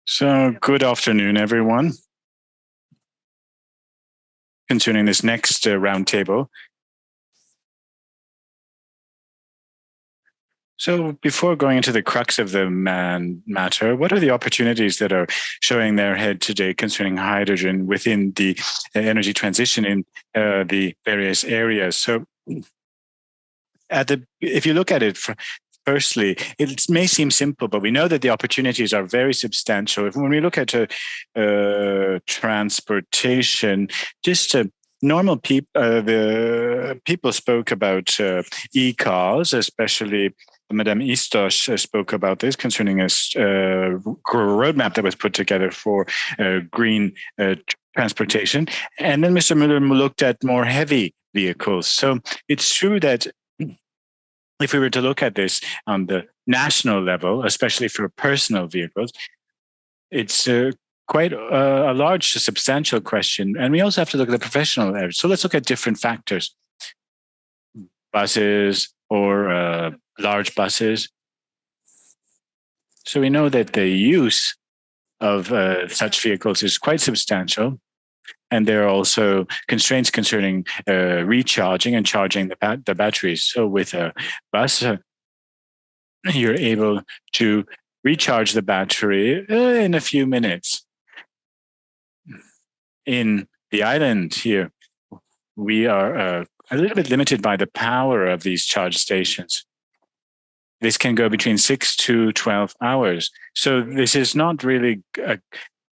So, good afternoon, everyone. Concerning this next roundtable. So, before going into the crux of the matter, what are the opportunities that are showing their head today concerning hydrogen within the energy transition in the various areas? So, if you look at it firstly, it may seem simple, but we know that the opportunities are very substantial. When we look at transportation, just normal people, the people spoke about e-cars, especially Madame Istos spoke about this concerning a roadmap that was put together for green transportation. And then Mr. Müller looked at more heavy vehicles. So it's true that if we were to look at this on the national level, especially for personal vehicles, it's quite a large, substantial question. And we also have to look at the professional area. So let's look at different factors. Buses or large buses. So we know that the use of such vehicles is quite substantial. And there are also constraints concerning recharging and charging the batteries. So with a bus, you're able to recharge the battery in a few minutes. In the island here, we are a little bit limited by the power of these charge stations. This can go between 6 to 12 hours. So this is not really a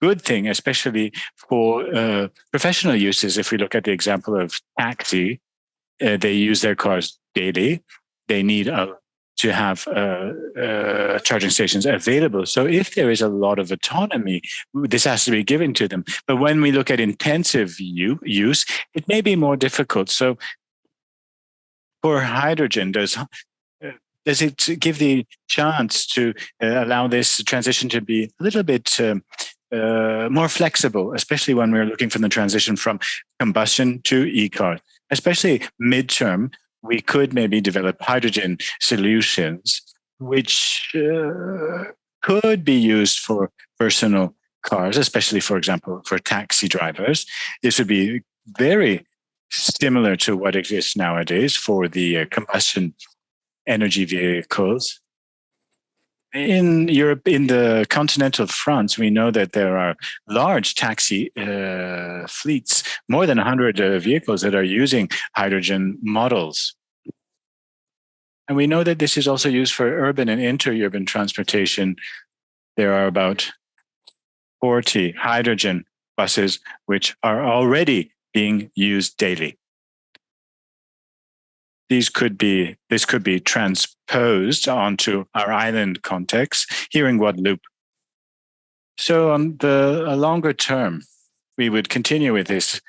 good thing, especially for professional uses. If we look at the example of taxi, they use their cars daily. They need to have charging stations available. So if there is a lot of autonomy, this has to be given to them. But when we look at intensive use, it may be more difficult. So for hydrogen, does it give the chance to allow this transition to be a little bit more flexible, especially when we're looking for the transition from combustion to e-car? Especially midterm, we could maybe develop hydrogen solutions, which could be used for personal cars, especially, for example, for taxi drivers. This would be very similar to what exists nowadays for the combustion energy vehicles. In Europe, in the continental France, we know that there are large taxi fleets, more than 100 vehicles that are using hydrogen models. And we know that this is also used for urban and inter-urban transportation. There are about 40 hydrogen buses which are already being used daily. This could be transposed onto our island context here in Guadeloupe. So on the longer term, we would continue with this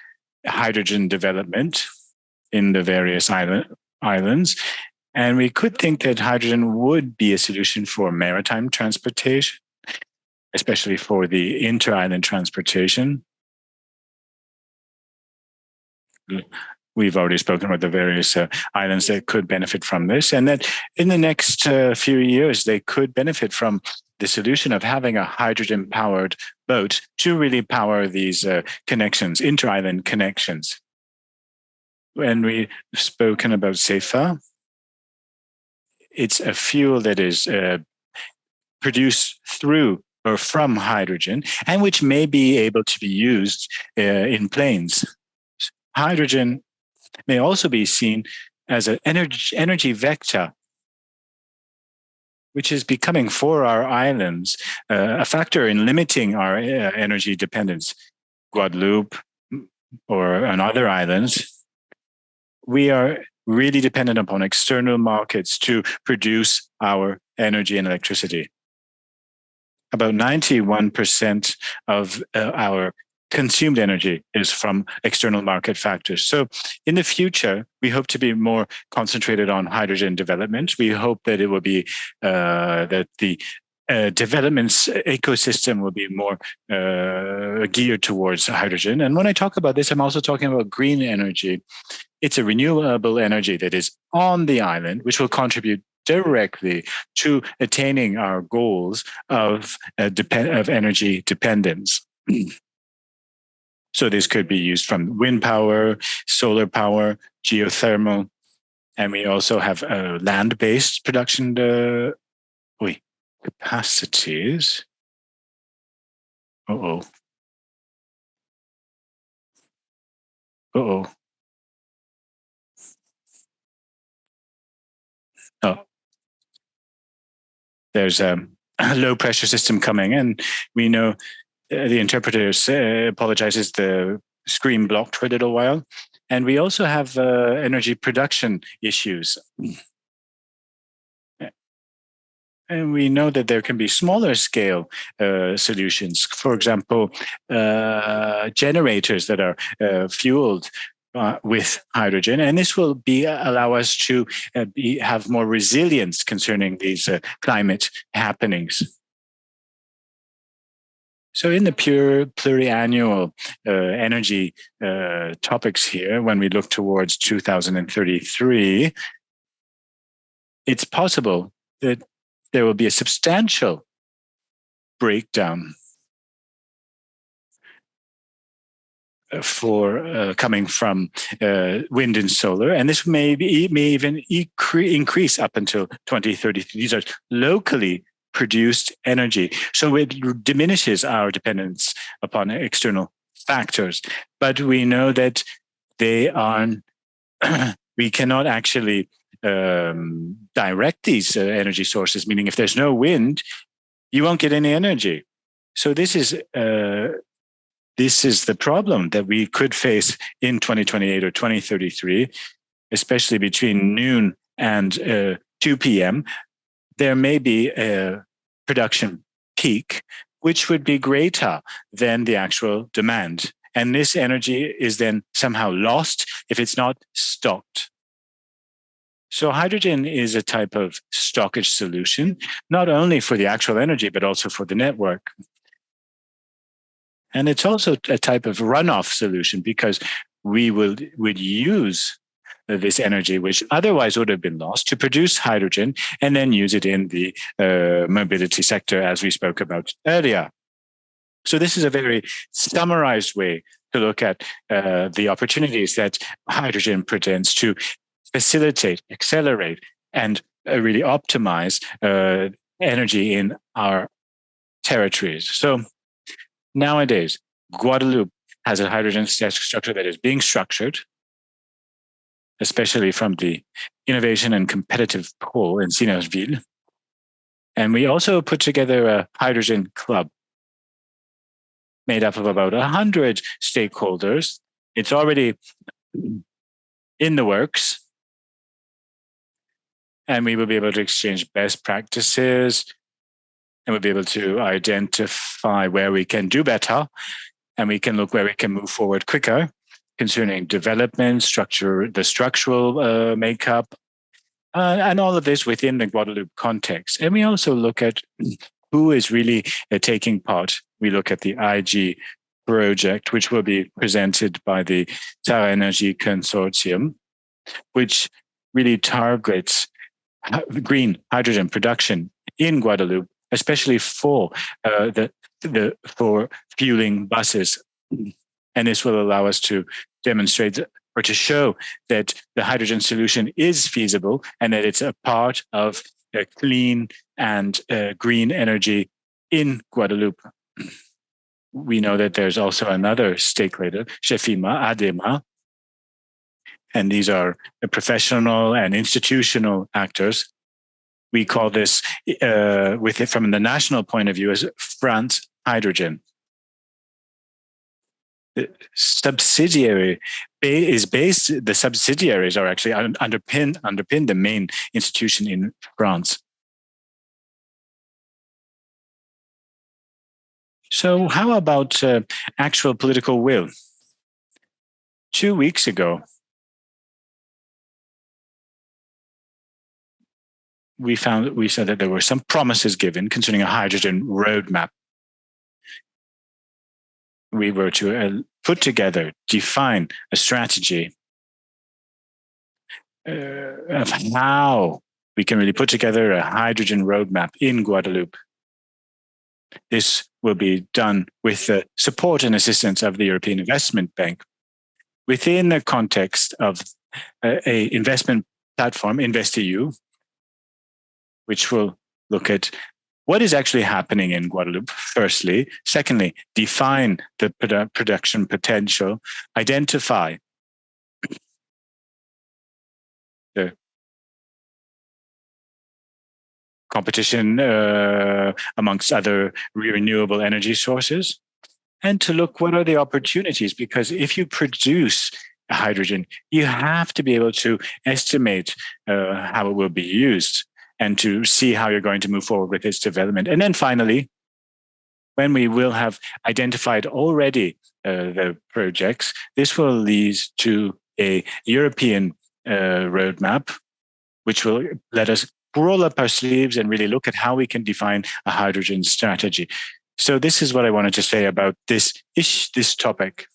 hydrogen development in the various islands. And we could think that hydrogen would be a solution for maritime transportation, especially for the inter-island transportation. We've already spoken about the various islands that could benefit from this, and that in the next few years, they could benefit from the solution of having a hydrogen-powered boat to really power these connections, inter-island connections. When we've spoken about CEFA, it's a fuel that is produced through or from hydrogen, and which may be able to be used in planes. Hydrogen may also be seen as an energy vector, which is becoming for our islands a factor in limiting our energy dependence. Guadeloupe or on other islands, we are really dependent upon external markets to produce our energy and electricity. About 91% of our consumed energy is from external market factors. So in the future, we hope to be more concentrated on hydrogen development. We hope that it will be that the development's ecosystem will be more geared towards hydrogen. And when I talk about this, I'm also talking about green energy. It's a renewable energy that is on the island, which will contribute directly to attaining our goals of energy dependence. So this could be used from wind power, solar power, geothermal, and we also have land-based production capacities. Uh-oh. Uh-oh. Oh, there's a low pressure system coming, and we know the interpreter apologizes, the screen blocked for a little while. And we also have energy production issues. And we know that there can be smaller scale solutions. For example, generators that are fueled with hydrogen, and this will allow us to have more resilience concerning these climate happenings. So in the pure pluriannual energy topics here, when we look towards 2033, it's possible that there will be a substantial breakdown for coming from wind and solar, and this may even increase up until 2030. These are locally produced energy, so it diminishes our dependence upon external factors. But we know that they are we cannot actually direct these energy sources. Meaning, if there's no wind, you won't get any energy. So this is the problem that we could face in 2028 or 2033, especially between noon and 2 p.m. There may be a production peak, which would be greater than the actual demand. And this energy is then somehow lost if it's not stocked. So hydrogen is a type of stockage solution, not only for the actual energy, but also for the network. And it's also a type of runoff solution, because we would use this energy, which otherwise would have been lost, to produce hydrogen and then use it in the mobility sector, as we spoke about earlier. So this is a very summarized way to look at the opportunities that hydrogen presents to facilitate, accelerate, and really optimize energy in our territories. So nowadays, Guadeloupe has a hydrogen structure that is being structured, especially from the Innovation and Competitive Pole in Sinersville. And we also put together a hydrogen club made up of about 100 stakeholders. It's already in the works. And we will be able to exchange best practices, and we'll be able to identify where we can do better, and we can look where we can move forward quicker concerning development, structure, the structural makeup, and all of this within the Guadeloupe context. And we also look at who is really taking part. We look at the IG project, which will be presented by the Terra Energy Consortium, which really targets green hydrogen production in Guadeloupe, especially for for fueling buses. And this will allow us to demonstrate or to show that the hydrogen solution is feasible and that it's a part of a clean and green energy in Guadeloupe. We know that there's also another stakeholder, Shefima, ADEMA, and these are professional and institutional actors. We call this, from the national point of view, as France Hydrogen. The subsidiary is based. The subsidiaries are actually underpin the main institution in France. So, how about actual political will? 2 weeks ago, we said that there were some promises given concerning a hydrogen roadmap. We were to put together, define a strategy of how we can really put together a hydrogen roadmap in Guadeloupe. This will be done with the support and assistance of the European Investment Bank within the context of a investment platform, InvestEU, which will look at what is actually happening in Guadeloupe, firstly. Secondly, define the production potential, identify the competition amongst other renewable energy sources, and to look what are the opportunities, because if you produce hydrogen, you have to be able to estimate how it will be used and to see how you're going to move forward with its development. And then finally, when we will have identified already the projects, this will lead to a European roadmap, which will let us roll up our sleeves and really look at how we can define a hydrogen strategy. So this is what I wanted to say about this topic.